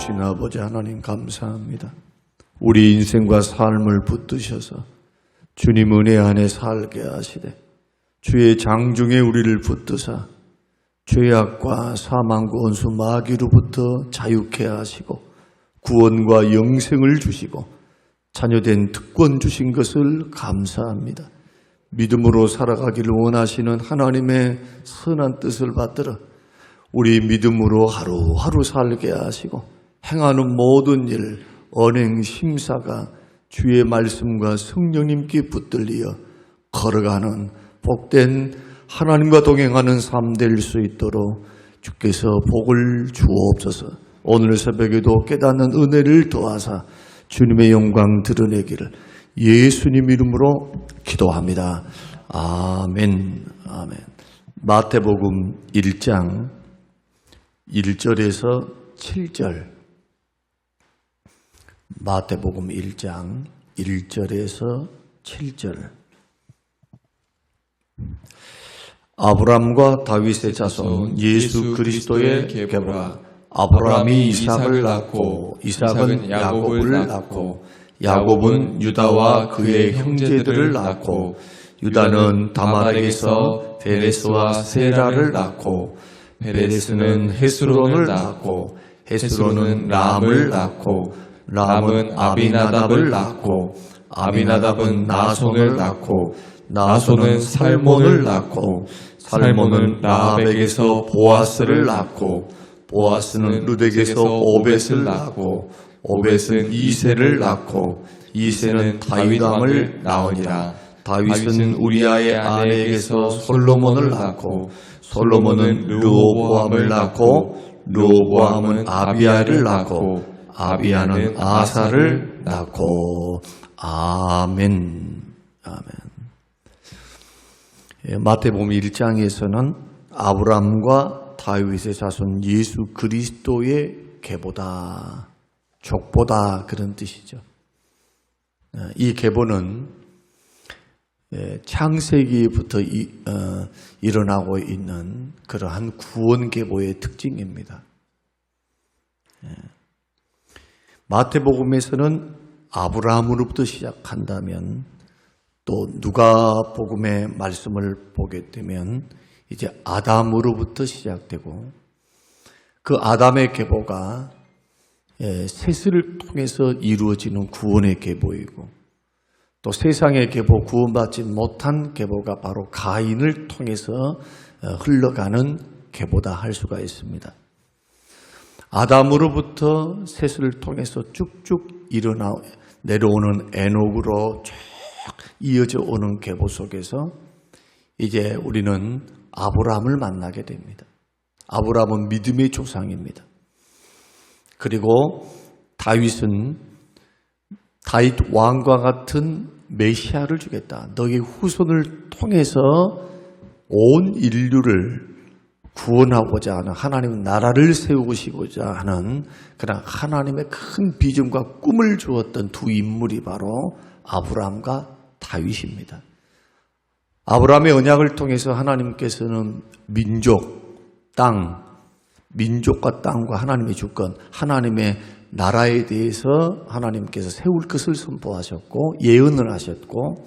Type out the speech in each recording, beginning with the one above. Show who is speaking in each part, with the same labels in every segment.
Speaker 1: 주신 아버지 하나님 감사합니다. 우리 인생과 삶을 붙드셔서 주님 은혜 안에 살게 하시되 주의 장중에 우리를 붙드사 죄악과 사망과 원수 마귀로부터 자유케 하시고 구원과 영생을 주시고 자녀된 특권 주신 것을 감사합니다. 믿음으로 살아가기를 원하시는 하나님의 선한 뜻을 받들어 우리 믿음으로 하루하루 살게 하시고 행하는 모든 일, 언행, 심사가 주의 말씀과 성령님께 붙들리어 걸어가는 복된 하나님과 동행하는 삶 될 수 있도록 주께서 복을 주옵소서. 오늘 새벽에도 깨닫는 은혜를 더하사 주님의 영광 드러내기를 예수님 이름으로 기도합니다. 아멘. 아멘. 마태복음 1장 1절에서 7절. 마태복음 1장 1절에서 7절. 아브람과 다윗의 자손 예수 그리스도의 계보라. 아브람이 이삭을 낳고 이삭은 야곱을 낳고 야곱은 유다와 그의 형제들을 낳고 유다는 다말에게서 베레스와 세라를 낳고 베레스는 헤스론을 낳고 헤스론은 람을 낳고 람은 아비나답을 낳고 아비나답은 나손을 낳고 나손은 살몬을 낳고 살몬은 라합에게서 보아스를 낳고 보아스는 룻에게서 오벳을 낳고 오벳은 이새를 낳고 이새는 다윗 왕을 낳으니라. 다윗은 우리아의 아내에게서 솔로몬을 낳고 솔로몬은 르호보암을 낳고 르호보암은 아비야를 낳고 아비야는 아사를 낳고. 아멘. 아멘. 마태복음 1장에서는 아브람과 다윗의 자손 예수 그리스도의 계보다, 족보다 그런 뜻이죠. 이 계보는 창세기부터 일어나고 있는 그러한 구원 계보의 특징입니다. 마태복음에서는 아브라함으로부터 시작한다면 또 누가복음의 말씀을 보게 되면 이제 아담으로부터 시작되고 그 아담의 계보가 셋을 통해서 이루어지는 구원의 계보이고 또 세상의 계보, 구원받지 못한 계보가 바로 가인을 통해서 흘러가는 계보다 할 수가 있습니다. 아담으로부터 셋을 통해서 쭉쭉 내려오는 에녹으로 쭉 이어져 오는 계보 속에서 이제 우리는 아브라함을 만나게 됩니다. 아브라함은 믿음의 조상입니다. 그리고 다윗은 다윗 왕과 같은 메시아를 주겠다. 너희 후손을 통해서 온 인류를 구원하고자 하는 하나님 나라를 세우시고자 하는 그런 하나님의 큰 비전과 꿈을 주었던 두 인물이 바로 아브라함과 다윗입니다. 아브라함의 언약을 통해서 하나님께서는 민족과 땅과 하나님의 주권, 하나님의 나라에 대해서 하나님께서 세울 것을 선포하셨고 예언을 하셨고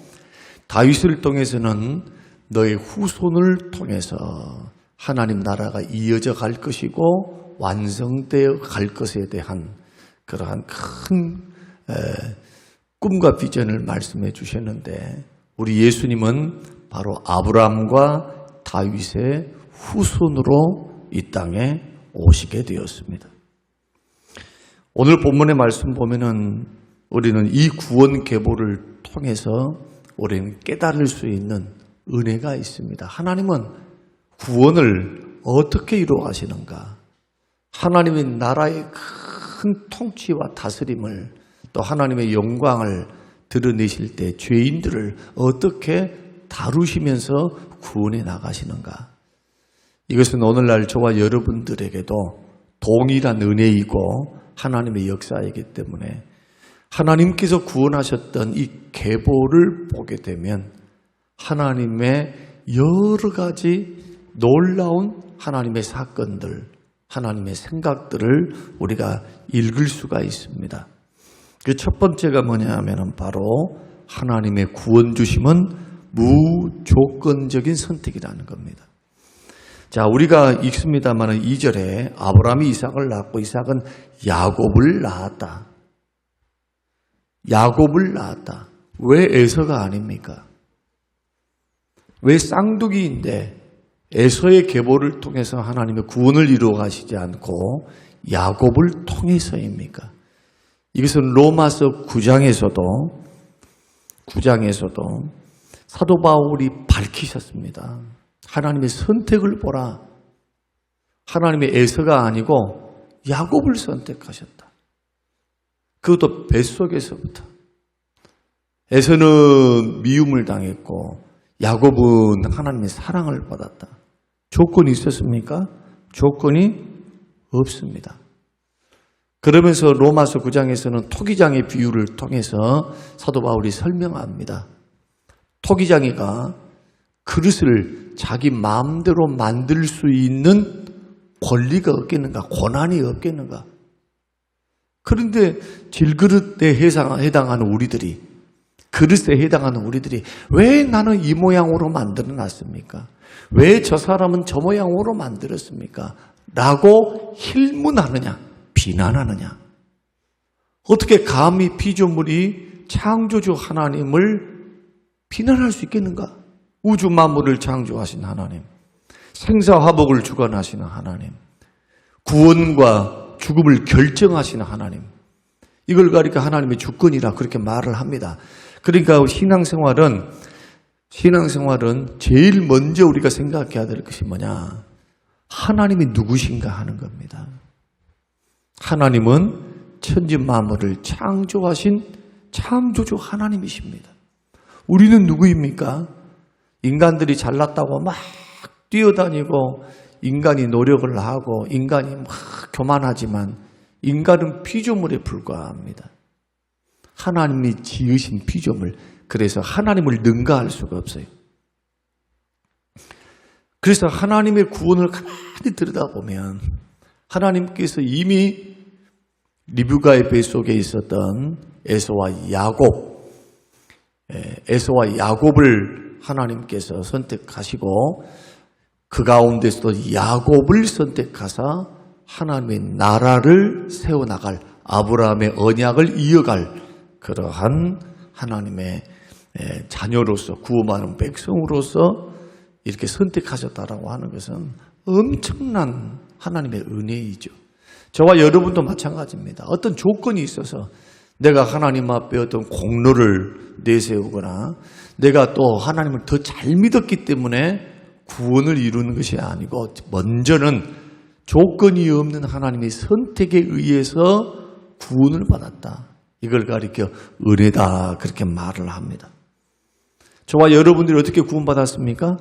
Speaker 1: 다윗을 통해서는 너의 후손을 통해서 하나님 나라가 이어져 갈 것이고 완성되어 갈 것에 대한 그러한 큰 꿈과 비전을 말씀해 주셨는데 우리 예수님은 바로 아브라함과 다윗의 후손으로 이 땅에 오시게 되었습니다. 오늘 본문의 말씀 보면은 우리는 이 구원 계보를 통해서 우리는 깨달을 수 있는 은혜가 있습니다. 하나님은 구원을 어떻게 이루어가시는가? 하나님의 나라의 큰 통치와 다스림을 또 하나님의 영광을 드러내실 때 죄인들을 어떻게 다루시면서 구원해 나가시는가? 이것은 오늘날 저와 여러분들에게도 동일한 은혜이고 하나님의 역사이기 때문에 하나님께서 구원하셨던 이 계보를 보게 되면 하나님의 여러 가지 놀라운 하나님의 사건들, 하나님의 생각들을 우리가 읽을 수가 있습니다. 그 첫 번째가 뭐냐 하면 바로 하나님의 구원 주심은 무조건적인 선택이라는 겁니다. 자, 우리가 읽습니다만 2절에 아브라함이 이삭을 낳고 이삭은 야곱을 낳았다. 야곱을 낳았다. 왜 에서가 아닙니까? 왜 쌍둥이인데 에서의 계보를 통해서 하나님의 구원을 이루어 가시지 않고 야곱을 통해서입니까? 이것은 로마서 9장에서도 사도 바울이 밝히셨습니다. 하나님의 선택을 보라. 하나님의 에서가 아니고 야곱을 선택하셨다. 그것도 뱃속에서부터. 에서는 미움을 당했고 야곱은 하나님의 사랑을 받았다. 조건이 있었습니까? 조건이 없습니다. 그러면서 로마서 9장에서는 토기장의 비유를 통해서 사도 바울이 설명합니다. 토기장이가 그릇을 자기 마음대로 만들 수 있는 권리가 없겠는가? 고난이 없겠는가? 그런데 질그릇에 해당하는 우리들이, 그릇에 해당하는 우리들이 왜 나는 이 모양으로 만들어 놨습니까? 왜 저 사람은 저 모양으로 만들었습니까? 라고 힐문하느냐, 비난하느냐. 어떻게 감히 피조물이 창조주 하나님을 비난할 수 있겠는가? 우주 만물을 창조하신 하나님, 생사화복을 주관하시는 하나님, 구원과 죽음을 결정하시는 하나님, 이걸 가리켜 하나님의 주권이라 그렇게 말을 합니다. 그러니까 신앙생활은 제일 먼저 우리가 생각해야 될 것이 뭐냐? 하나님이 누구신가 하는 겁니다. 하나님은 천지 만물을 창조하신 창조주 하나님이십니다. 우리는 누구입니까? 인간들이 잘났다고 막 뛰어다니고 인간이 노력을 하고 인간이 막 교만하지만 인간은 피조물에 불과합니다. 하나님이 지으신 피조물, 그래서 하나님을 능가할 수가 없어요. 그래서 하나님의 구원을 가만히 들여다보면 하나님께서 이미 리브가의 뱃속에 있었던 에서와 야곱을 하나님께서 선택하시고 그 가운데서도 야곱을 선택하사 하나님의 나라를 세워나갈, 아브라함의 언약을 이어갈 그러한 하나님의 자녀로서, 구원받은 백성으로서 이렇게 선택하셨다라고 하는 것은 엄청난 하나님의 은혜이죠. 저와 여러분도 마찬가지입니다. 어떤 조건이 있어서 내가 하나님 앞에 어떤 공로를 내세우거나 내가 또 하나님을 더 잘 믿었기 때문에 구원을 이루는 것이 아니고 먼저는 조건이 없는 하나님의 선택에 의해서 구원을 받았다. 이걸 가리켜 은혜다 그렇게 말을 합니다. 저와 여러분들이 어떻게 구원받았습니까?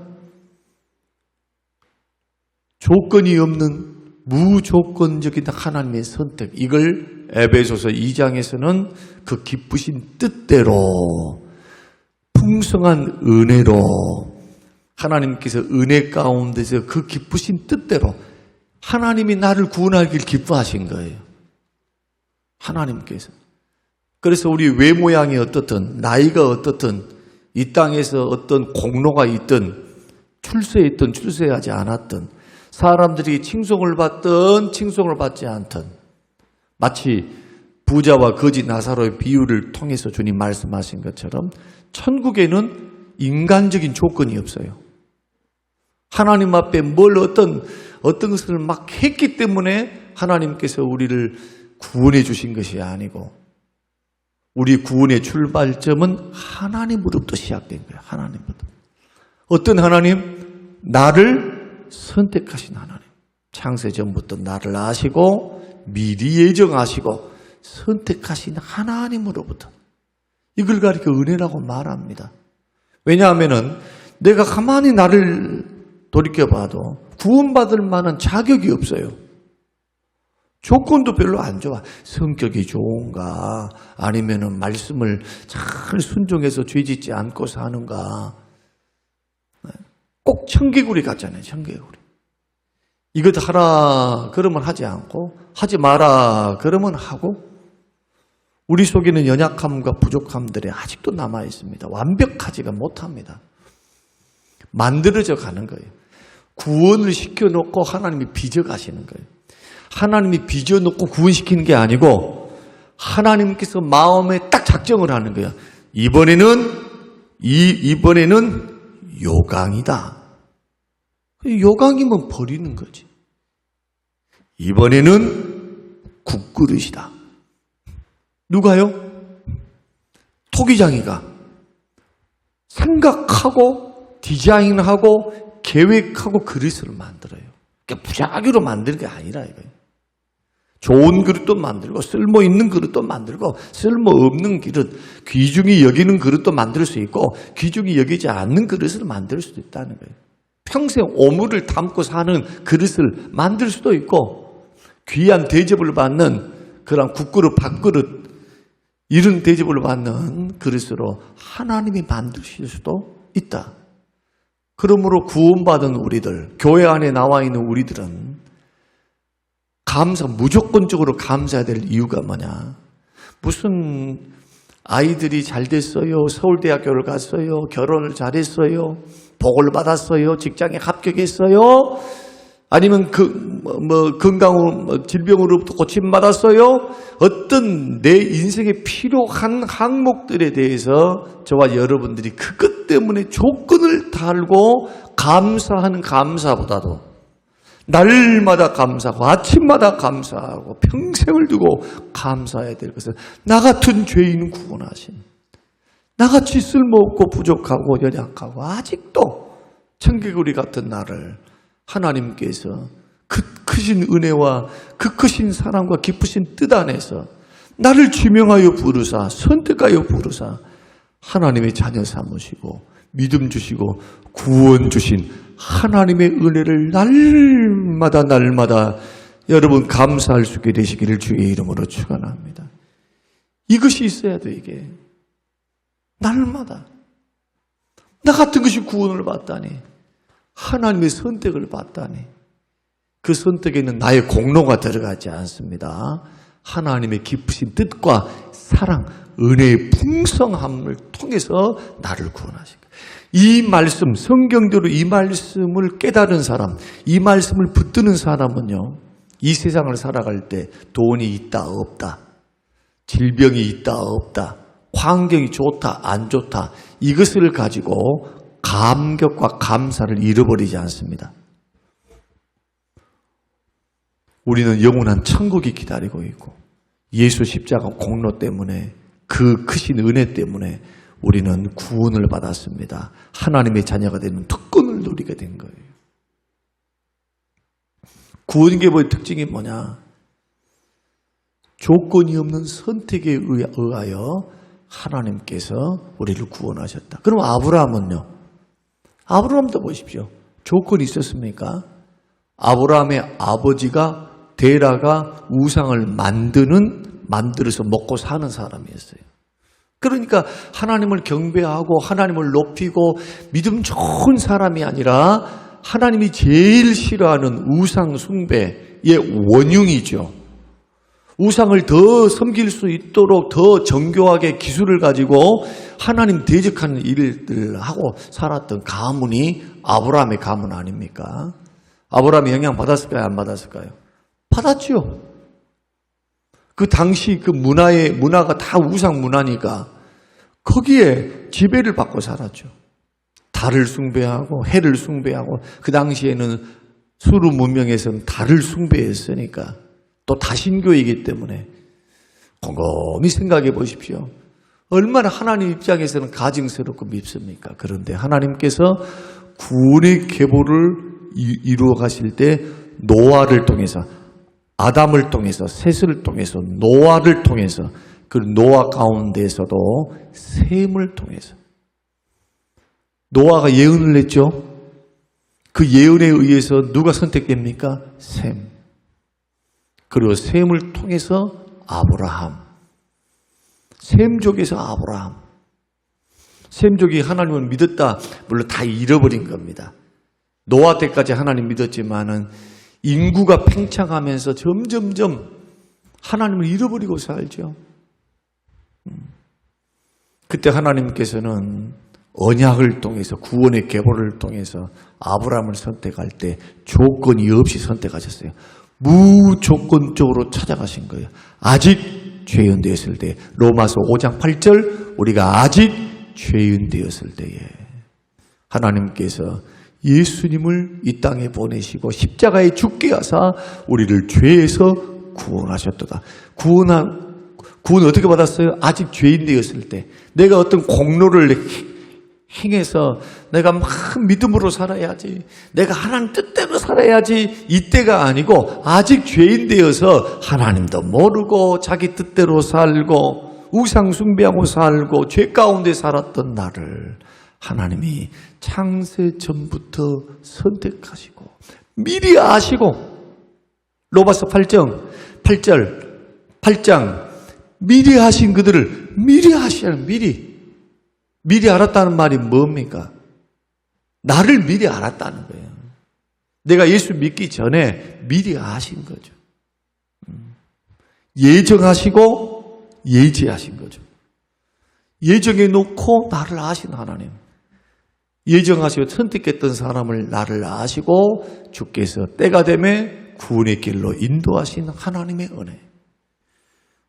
Speaker 1: 조건이 없는 무조건적인 하나님의 선택, 이걸 에베소서 2장에서는 그 기쁘신 뜻대로 풍성한 은혜로 하나님께서 은혜 가운데서 그 기쁘신 뜻대로 하나님이 나를 구원하길 기뻐하신 거예요. 하나님께서. 그래서 우리 외모양이 어떻든 나이가 어떻든 이 땅에서 어떤 공로가 있든 출세했든 출세하지 않았든 사람들이 칭송을 받든 칭송을 받지 않든 마치 부자와 거지 나사로의 비유를 통해서 주님 말씀하신 것처럼 천국에는 인간적인 조건이 없어요. 하나님 앞에 어떤 것을 막 했기 때문에 하나님께서 우리를 구원해 주신 것이 아니고 우리 구원의 출발점은 하나님으로부터 시작된 거예요. 하나님부터. 어떤 하나님? 나를 선택하신 하나님. 창세전부터 나를 아시고 미리 예정하시고 선택하신 하나님으로부터. 이걸 가리켜 은혜라고 말합니다. 왜냐하면 내가 가만히 나를 돌이켜봐도 구원받을 만한 자격이 없어요. 조건도 별로 안 좋아. 성격이 좋은가 아니면 말씀을 잘 순종해서 죄짓지 않고 사는가. 꼭 청개구리 같잖아요. 청개구리. 이것 하라 그러면 하지 않고 하지 마라 그러면 하고 우리 속에는 연약함과 부족함들이 아직도 남아 있습니다. 완벽하지가 못합니다. 만들어져 가는 거예요. 구원을 시켜놓고 하나님이 빚어가시는 거예요. 하나님이 빚어놓고 구원시키는 게 아니고 하나님께서 마음에 딱 작정을 하는 거예요. 이번에는 요강이다. 요강이면 버리는 거지. 이번에는 국그릇이다. 누가요? 토기장이가 생각하고 디자인하고 계획하고 그릇을 만들어요. 그러니까 부작위로 만드는 게 아니라 이거예요. 좋은 그릇도 만들고 쓸모 있는 그릇도 만들고 쓸모 없는 그릇, 귀중히 여기는 그릇도 만들 수 있고 귀중히 여기지 않는 그릇을 만들 수도 있다는 거예요. 평생 오물을 담고 사는 그릇을 만들 수도 있고 귀한 대접을 받는 그런 국그릇, 밥그릇 이런 대접을 받는 그릇으로 하나님이 만드실 수도 있다. 그러므로 구원받은 우리들, 교회 안에 나와 있는 우리들은 무조건적으로 감사해야 될 이유가 뭐냐? 무슨 아이들이 잘 됐어요, 서울대학교를 갔어요, 결혼을 잘했어요, 복을 받았어요, 직장에 합격했어요, 아니면 건강으로 질병으로부터 고침받았어요. 어떤 내 인생에 필요한 항목들에 대해서 저와 여러분들이 그것 때문에 조건을 달고 감사하는 감사보다도 날마다 감사하고 아침마다 감사하고 평생을 두고 감사해야 될 것은 나 같은 죄인은 구원하신, 나같이 쓸모없고 부족하고 연약하고 아직도 청개구리 같은 나를 하나님께서 그 크신 은혜와 그 크신 사랑과 깊으신 뜻 안에서 나를 지명하여 부르사 선택하여 부르사 하나님의 자녀 삼으시고 믿음 주시고 구원 주신 하나님의 은혜를 날마다 여러분 감사할 수 있게 되시기를 주의 이름으로 축원합니다. 이것이 있어야 돼. 이게 날마다 나 같은 것이 구원을 받다니, 하나님의 선택을 받다니, 그 선택에는 나의 공로가 들어가지 않습니다. 하나님의 깊으신 뜻과 사랑, 은혜의 풍성함을 통해서 나를 구원하신 거예요. 이 말씀, 성경대로 이 말씀을 깨달은 사람, 이 말씀을 붙드는 사람은요, 이 세상을 살아갈 때 돈이 있다 없다, 질병이 있다 없다, 환경이 좋다 안 좋다, 이것을 가지고 감격과 감사를 잃어버리지 않습니다. 우리는 영원한 천국이 기다리고 있고 예수 십자가 공로 때문에, 그 크신 은혜 때문에 우리는 구원을 받았습니다. 하나님의 자녀가 되는 특권을 누리게 된 거예요. 구원계보의 특징이 뭐냐? 조건이 없는 선택에 의하여 하나님께서 우리를 구원하셨다. 그럼 아브라함은요? 아브라함도 보십시오. 조건이 있었습니까? 아브라함의 아버지가 데라가 우상을 만들어서 먹고 사는 사람이었어요. 그러니까 하나님을 경배하고 하나님을 높이고 믿음 좋은 사람이 아니라 하나님이 제일 싫어하는 우상 숭배의 원흉이죠. 우상을 더 섬길 수 있도록 더 정교하게 기술을 가지고 하나님 대적하는 일들을 하고 살았던 가문이 아브라함의 가문 아닙니까? 아브라함이 영향 받았을까요? 안 받았을까요? 받았죠. 그 당시 그 문화가 다 우상 문화니까 거기에 지배를 받고 살았죠. 달을 숭배하고 해를 숭배하고, 그 당시에는 수르 문명에서는 달을 숭배했으니까, 또 다신교이기 때문에 곰곰이 생각해 보십시오. 얼마나 하나님 입장에서는 가증스럽고 밉습니까? 그런데 하나님께서 구원의 계보를 이루어 가실 때 노아를 통해서, 아담을 통해서, 셋을 통해서, 노아를 통해서, 그 노아 가운데에서도 셈을 통해서, 노아가 예언을 했죠. 그 예언에 의해서 누가 선택됩니까? 셈. 그리고 셈을 통해서 아브라함. 셈족에서 아브라함. 셈족이 하나님을 믿었다. 물론 다 잃어버린 겁니다. 노아 때까지 하나님 믿었지만은 인구가 팽창하면서 점점점 하나님을 잃어버리고 살죠. 그때 하나님께서는 언약을 통해서 구원의 계보를 통해서 아브라함을 선택할 때 조건이 없이 선택하셨어요. 무조건적으로 찾아가신 거예요. 아직 죄인 되었을 때, 로마서 5장 8절, 우리가 아직 죄인 되었을 때에 하나님께서 예수님을 이 땅에 보내시고 십자가에 죽게 하사 우리를 죄에서 구원하셨도다. 구원 어떻게 받았어요? 아직 죄인 되었을 때, 내가 어떤 공로를 행해서 내가 막 믿음으로 살아야지, 내가 하나님 뜻대로 살아야지, 이때가 아니고 아직 죄인 되어서 하나님도 모르고 자기 뜻대로 살고 우상 숭배하고 살고 죄 가운데 살았던 나를 하나님이 창세 전부터 선택하시고 미리 아시고, 로마서 8장 미리 하신 그들을 미리 하시는, 미리 알았다는 말이 뭡니까? 나를 미리 알았다는 거예요. 내가 예수 믿기 전에 미리 아신 거죠. 예정하시고 예지하신 거죠. 예정해 놓고 나를 아신 하나님. 예정하시고 선택했던 사람을 나를 아시고 주께서 때가 되면 구원의 길로 인도하신 하나님의 은혜.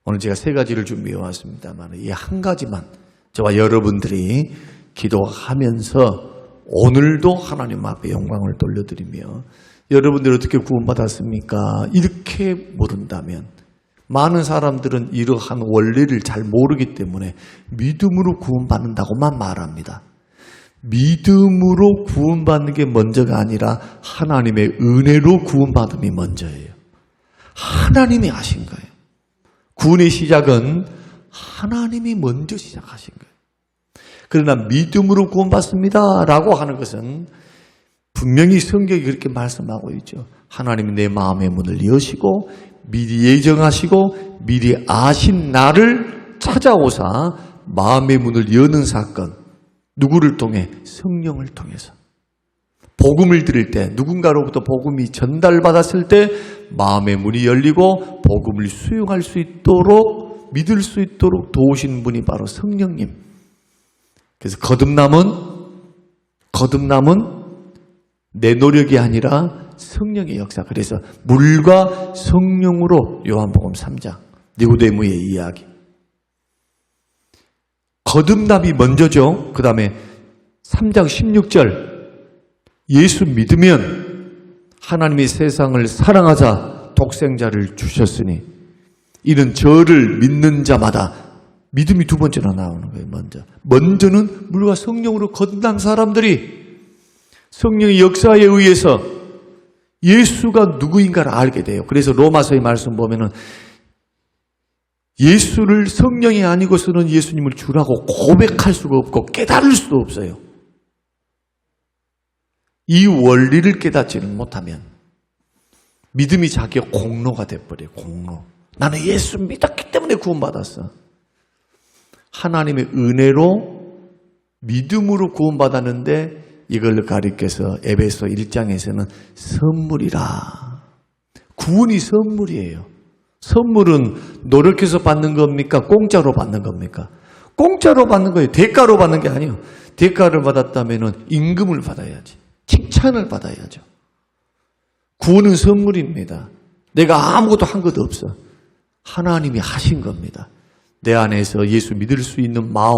Speaker 1: 오늘 제가 세 가지를 준비해 왔습니다만 이 한 가지만 저와 여러분들이 기도하면서 오늘도 하나님 앞에 영광을 돌려드리며, 여러분들이 어떻게 구원받았습니까? 이렇게 모른다면, 많은 사람들은 이러한 원리를 잘 모르기 때문에 믿음으로 구원받는다고만 말합니다. 믿음으로 구원받는 게 먼저가 아니라 하나님의 은혜로 구원받음이 먼저예요. 하나님이 하신 거예요. 구원의 시작은 하나님이 먼저 시작하신 거예요. 그러나 믿음으로 구원받습니다 라고 하는 것은 분명히 성경이 그렇게 말씀하고 있죠. 하나님이 내 마음의 문을 여시고 미리 예정하시고 미리 아신 나를 찾아오사 마음의 문을 여는 사건. 누구를 통해? 성령을 통해서. 복음을 들을 때, 누군가로부터 복음이 전달받았을 때 마음의 문이 열리고 복음을 수용할 수 있도록, 믿을 수 있도록 도우신 분이 바로 성령님. 그래서 거듭남은 내 노력이 아니라 성령의 역사. 그래서 물과 성령으로 요한복음 3장 니고데모의 이야기. 거듭남이 먼저죠. 그 다음에 3장 16절 예수 믿으면 하나님이 세상을 사랑하사 독생자를 주셨으니 이는 저를 믿는 자마다, 믿음이 두 번째로 나오는 거예요. 먼저는 물과 성령으로 거듭난 사람들이 성령의 역사에 의해서 예수가 누구인가를 알게 돼요. 그래서 로마서의 말씀 보면은 예수를 성령이 아니고서는 예수님을 주라고 고백할 수가 없고 깨달을 수도 없어요. 이 원리를 깨닫지는 못하면 믿음이 자기의 공로가 돼버려요. 공로. 나는 예수 믿었기 때문에 구원받았어. 하나님의 은혜로 믿음으로 구원받았는데 이걸 가리켜서 에베소 1장에서는 선물이라. 구원이 선물이에요. 선물은 노력해서 받는 겁니까? 공짜로 받는 겁니까? 공짜로 받는 거예요. 대가로 받는 게 아니에요. 대가를 받았다면 임금을 받아야지. 칭찬을 받아야죠. 구원은 선물입니다. 내가 아무것도 한 것도 없어. 하나님이 하신 겁니다. 내 안에서 예수 믿을 수 있는 마음,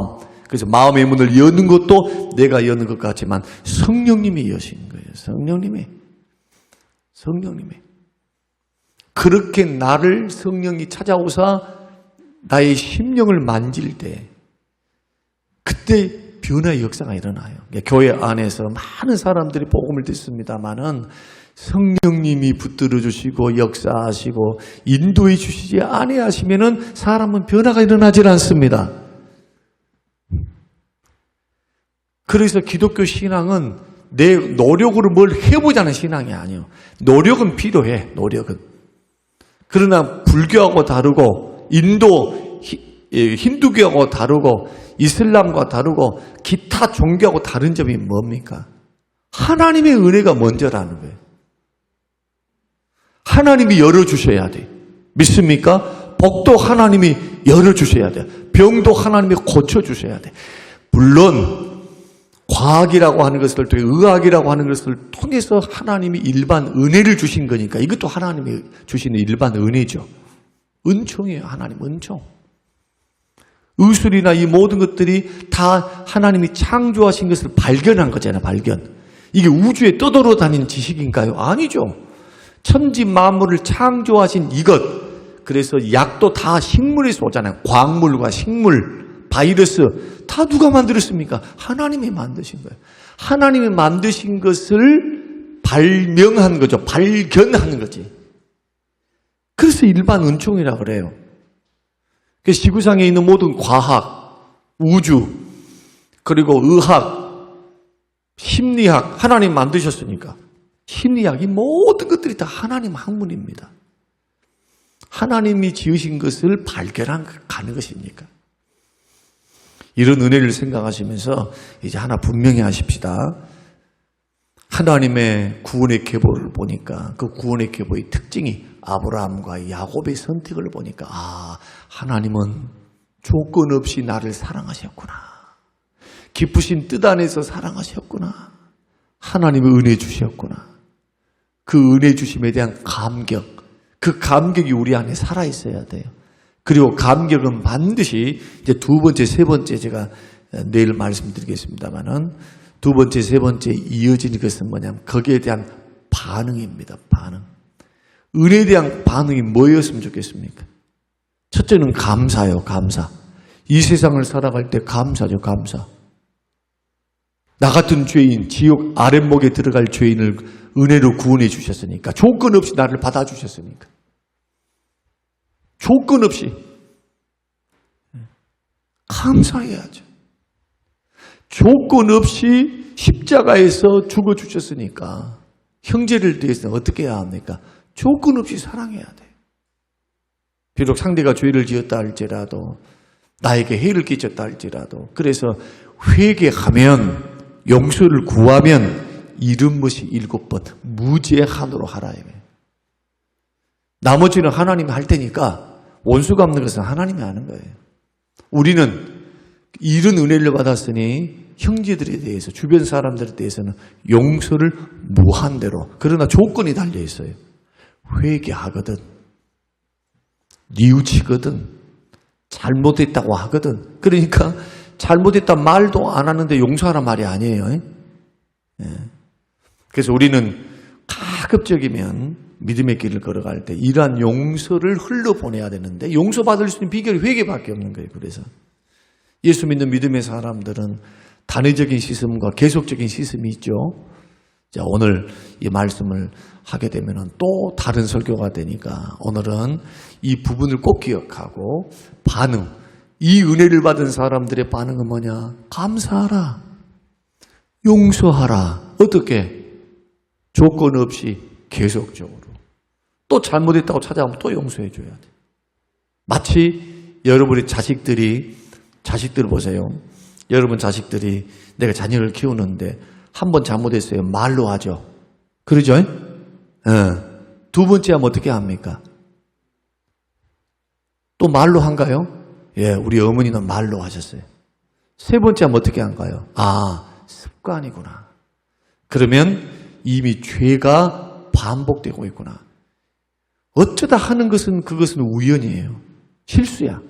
Speaker 1: 그래서 마음의 문을 여는 것도 내가 여는 것 같지만 성령님이 여신 거예요. 성령님이. 그렇게 나를 성령이 찾아오사 나의 심령을 만질 때 그때 변화의 역사가 일어나요. 교회 안에서 많은 사람들이 복음을 듣습니다마는 성령님이 붙들어 주시고 역사하시고 인도해 주시지 아니하시면은 사람은 변화가 일어나질 않습니다. 그래서 기독교 신앙은 내 노력으로 뭘 해보자는 신앙이 아니에요. 노력은 필요해. 노력은. 그러나 불교하고 다르고 인도 힌두교하고 다르고 이슬람과 다르고 기타 종교하고 다른 점이 뭡니까? 하나님의 은혜가 먼저라는 거예요. 하나님이 열어주셔야 돼. 믿습니까? 복도 하나님이 열어주셔야 돼. 병도 하나님이 고쳐주셔야 돼. 물론 과학이라고 하는 것을 통해 의학이라고 하는 것을 통해서 하나님이 일반 은혜를 주신 거니까 이것도 하나님이 주시는 일반 은혜죠. 은총이에요. 하나님 은총. 의술이나 이 모든 것들이 다 하나님이 창조하신 것을 발견한 거잖아요. 발견. 이게 우주에 떠돌아다니는 지식인가요? 아니죠. 천지 만물을 창조하신 이것. 그래서 약도 다 식물에서 오잖아요. 광물과 식물, 바이러스 다 누가 만들었습니까? 하나님이 만드신 거예요. 하나님이 만드신 것을 발명한 거죠. 발견하는 거지. 그래서 일반 은총이라고 그래요. 지구상에 있는 모든 과학, 우주, 그리고 의학, 심리학, 하나님 만드셨으니까. 심리학, 이 모든 것들이 다 하나님 학문입니다. 하나님이 지으신 것을 발견한 가는 것이니까. 이런 은혜를 생각하시면서 이제 하나 분명히 하십시다. 하나님의 구원의 계보를 보니까 그 구원의 계보의 특징이 아브라함과 야곱의 선택을 보니까 하나님은 조건 없이 나를 사랑하셨구나. 깊으신 뜻 안에서 사랑하셨구나. 하나님의 은혜 주셨구나. 그 은혜 주심에 대한 감격, 그 감격이 우리 안에 살아있어야 돼요. 그리고 감격은 반드시 이제 두 번째, 세 번째 제가 내일 말씀드리겠습니다만은 두 번째, 세 번째 이어지는 것은 뭐냐면 거기에 대한 반응입니다. 반응. 은혜에 대한 반응이 뭐였으면 좋겠습니까? 첫째는 감사요. 감사. 이 세상을 살아갈 때 감사죠. 감사. 나 같은 죄인, 지옥 아랫목에 들어갈 죄인을 은혜로 구원해 주셨으니까. 조건 없이 나를 받아주셨으니까. 조건 없이. 감사해야죠. 조건 없이 십자가에서 죽어주셨으니까 형제를 대해서 어떻게 해야 합니까? 조건 없이 사랑해야 돼요. 비록 상대가 죄를 지었다 할지라도 나에게 해를 끼쳤다 할지라도 그래서 회개하면 용서를 구하면 잃은 것이 7번 무제한으로 하라. 나머지는 하나님이 할 테니까 원수 갚는 것은 하나님이 하는 거예요. 우리는 이런 은혜를 받았으니 형제들에 대해서 주변 사람들에 대해서는 용서를 무한대로 그러나 조건이 달려 있어요. 회개하거든 뉘우치거든 잘못했다고 하거든. 그러니까 잘못했다 말도 안 하는데 용서하란 말이 아니에요. 그래서 우리는 가급적이면 믿음의 길을 걸어갈 때 이러한 용서를 흘러보내야 되는데 용서받을 수 있는 비결이 회개밖에 없는 거예요. 그래서 예수 믿는 믿음의 사람들은 단회적인 시스템과 계속적인 시스템이 있죠. 자, 오늘 이 말씀을 하게 되면 또 다른 설교가 되니까 오늘은 이 부분을 꼭 기억하고 반응, 이 은혜를 받은 사람들의 반응은 뭐냐? 감사하라. 용서하라. 어떻게? 조건 없이 계속적으로. 또 잘못했다고 찾아오면 또 용서해 줘야 돼. 마치 여러분의 자식들 보세요. 여러분 자식들이 내가 자녀를 키우는데 한 번 잘못했어요. 말로 하죠. 그러죠? 두 번째 하면 어떻게 합니까? 또 말로 한가요? 예, 우리 어머니는 말로 하셨어요. 세 번째 하면 어떻게 한가요? 습관이구나. 그러면 이미 죄가 반복되고 있구나. 어쩌다 하는 그것은 우연이에요. 실수야.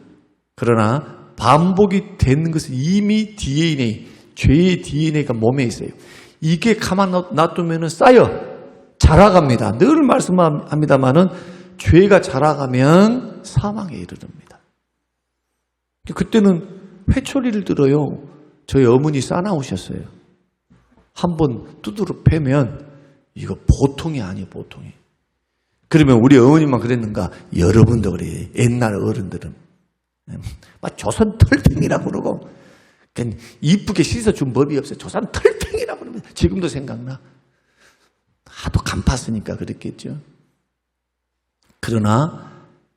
Speaker 1: 그러나 반복이 되는 것은 이미 DNA, 죄의 DNA가 몸에 있어요. 이게 가만 놔두면 쌓여 자라갑니다. 늘 말씀합니다마는 죄가 자라가면 사망에 이르릅니다. 그때는 회초리를 들어요. 저희 어머니 싸나오셨어요. 한번 두드러 패면 이거 보통이 아니에요. 보통이. 그러면 우리 어머니만 그랬는가? 여러분도 그래요. 옛날 어른들은 막 조선 털팽이라고 그러고 이쁘게 씻어준 법이 없어요. 조선 털팽이라고 그러면 지금도 생각나. 하도 간팠으니까 그랬겠죠. 그러나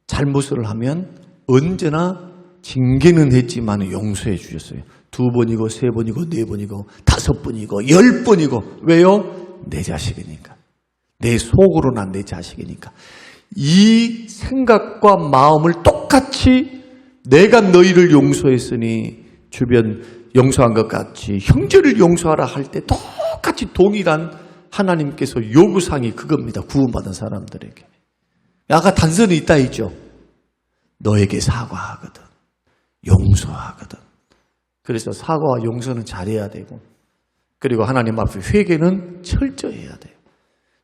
Speaker 1: 잘못을 하면 언제나 징계는 했지만 용서해 주셨어요. 2번이고 3번이고 4번이고 5번이고 10번이고 왜요? 내 자식이니까. 내 속으로 난 내 자식이니까. 이 생각과 마음을 똑같이 내가 너희를 용서했으니 주변 용서한 것 같이 형제를 용서하라 할 때 똑같이 동일한 하나님께서 요구사항이 그겁니다. 구원받은 사람들에게. 아까 단서는 있다 했죠. 너에게 사과하거든. 용서하거든. 그래서 사과와 용서는 잘해야 되고, 그리고 하나님 앞에 회개는 철저해야 돼요.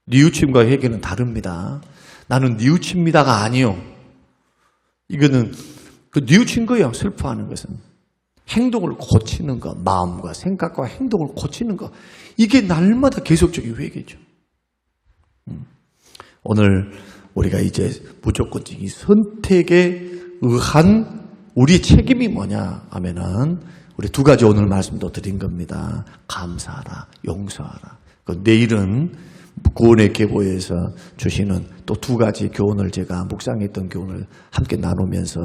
Speaker 1: 뉘우침과 회개는 다릅니다. 나는 뉘우칩니다가 아니요. 이거는 그 뉘우친 거예요. 슬퍼하는 것은. 행동을 고치는 것, 마음과 생각과 행동을 고치는 것. 이게 날마다 계속적인 회개죠. 오늘 우리가 이제 무조건적인 선택에 의한 우리의 책임이 뭐냐 하면은 우리 두 가지 오늘 말씀도 드린 겁니다. 감사하라, 용서하라. 내일은 구원의 계보에서 주시는 또 두 가지 교훈을 제가 묵상했던 교훈을 함께 나누면서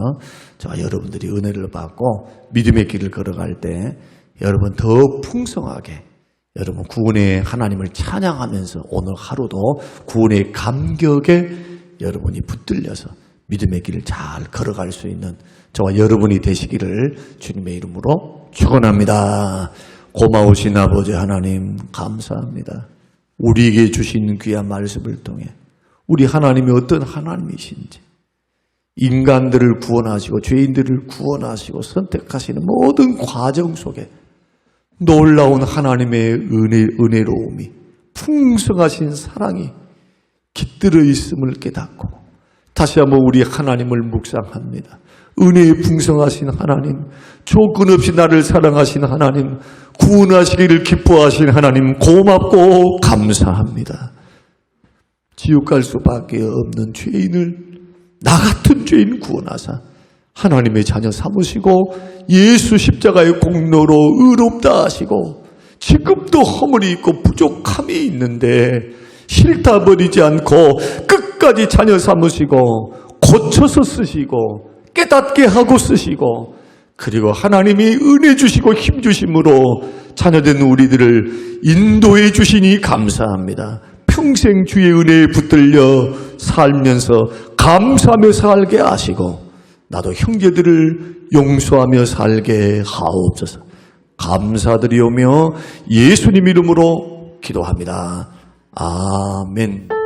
Speaker 1: 저와 여러분들이 은혜를 받고 믿음의 길을 걸어갈 때 여러분 더 풍성하게 여러분 구원의 하나님을 찬양하면서 오늘 하루도 구원의 감격에 여러분이 붙들려서 믿음의 길을 잘 걸어갈 수 있는 저와 여러분이 되시기를 주님의 이름으로 축원합니다. 고마우신 아버지 하나님 감사합니다. 우리에게 주신 귀한 말씀을 통해 우리 하나님이 어떤 하나님이신지, 인간들을 구원하시고 죄인들을 구원하시고 선택하시는 모든 과정 속에 놀라운 하나님의 은혜로움이, 풍성하신 사랑이 깃들어 있음을 깨닫고 다시 한번 우리 하나님을 묵상합니다. 은혜의 풍성하신 하나님, 조건 없이 나를 사랑하신 하나님, 구원하시기를 기뻐하신 하나님 고맙고 감사합니다. 지옥 갈 수밖에 없는 죄인을 나 같은 죄인 구원하사 하나님의 자녀 삼으시고 예수 십자가의 공로로 의롭다 하시고 지금도 허물이 있고 부족함이 있는데 싫다 버리지 않고 끝까지 자녀 삼으시고 고쳐서 쓰시고 깨닫게 하고 쓰시고 그리고 하나님이 은혜 주시고 힘 주심으로 자녀된 우리들을 인도해 주시니 감사합니다. 평생 주의 은혜에 붙들려 살면서 감사하며 살게 하시고 나도 형제들을 용서하며 살게 하옵소서. 감사드리오며 예수님 이름으로 기도합니다. 아멘.